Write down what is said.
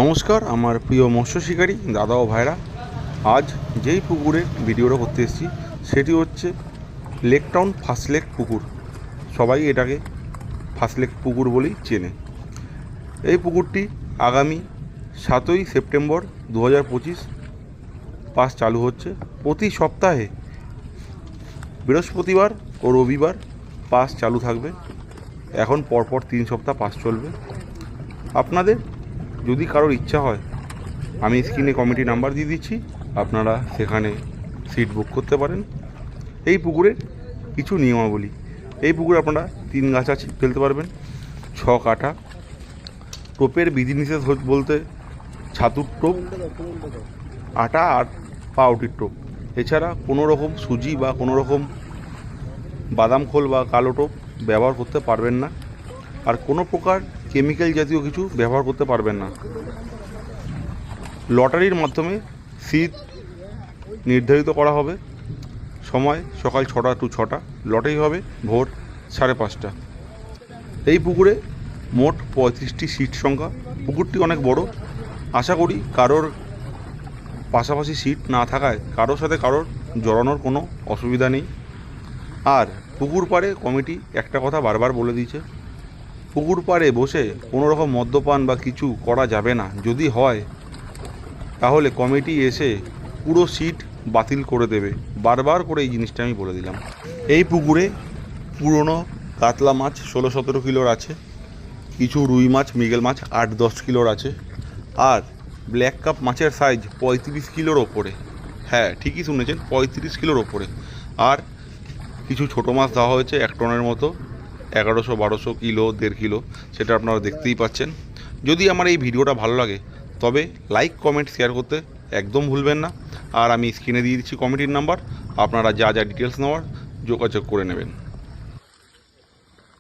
নমস্কার আমার প্রিয় মৎস্য শিকারী দাদা ও ভাইরা। আজ যেই পুকুরে ভিডিওটা করতে এসেছি সেটি হচ্ছে লেক টাউন ফার্স্ট লেক পুকুর। সবাই এটাকে ফার্স্ট লেক পুকুর বলেই চেনে। এই পুকুরটি আগামী 7ই সেপ্টেম্বর 2025 পাস চালু হচ্ছে। প্রতি সপ্তাহে বৃহস্পতিবার ও রবিবার পাস চালু থাকবে। এখন পরপর 3 সপ্তাহ পাস চলবে। আপনাদের যদি কারোর ইচ্ছা হয় আমি স্ক্রিনে কমিটি নাম্বার দিয়ে দিচ্ছি, আপনারা সেখানে সিট বুক করতে পারেন। এই পুকুরের কিছু নিয়মাবলী। এই পুকুরে আপনারা 3 গাছা ছিপ ফেলতে পারবেন, 6 কাঠা। টোপের বিধিনিষেধ বলতে ছাতুর টোপ, আটা আর পাউরুটির টোপ। এছাড়া কোনো রকম সুজি বা কোনো রকম বাদাম খোল বা কালো টোপ ব্যবহার করতে পারবেন না। আর কোনো প্রকার কেমিক্যাল জাতীয় কিছু ব্যবহার করতে পারবেন না। লটারির মাধ্যমে সিট নির্ধারিত করা হবে। সময় সকাল 6টা to 6টা। লটারি হবে ভোর 5:30। এই পুকুরে মোট 35টি সিট সংখ্যা। পুকুরটি অনেক বড়। আশা করি কারোর পাশাপাশি সিট না থাকায় কারোর সাথে কারোর জড়ানোর কোনো অসুবিধা নেই। আর পুকুর পাড়ে কমিটি একটা কথা বারবার বলে দিয়েছে, পুকুর পাড়ে বসে কোনো রকম মদ্যপান বা কিছু করা যাবে না। যদি হয় তাহলে কমিটি এসে পুরো সিট বাতিল করে দেবে। বারবার করে এই জিনিসটা আমি বলে দিলাম। এই পুকুরে পুরনো কাতলা মাছ 16-17 কিলোর আছে, কিছু রুই মাছ মৃগেল মাছ 8-10 কিলোর আছে, আর ব্ল্যাক কাপ মাছের সাইজ 35 কিলোর ওপরে। হ্যাঁ, ঠিকই শুনেছেন, 35 কিলোর ওপরে। আর কিছু ছোটো মাছ দেওয়া হয়েছে 1 টনের মতো, 1100-1200 কিলো, 1.5 কিলো, সেটা আপনারা দেখতেই পাচ্ছেন। যদি আমার এই ভিডিওটা ভালো লাগে তবে লাইক কমেন্ট শেয়ার করতে একদম ভুলবেন না। আর আমি স্ক্রিনে দিয়ে দিচ্ছি কমিটির নাম্বার, আপনারা যা যা ডিটেলস নেওয়ার যোগাযোগ করে নেবেন।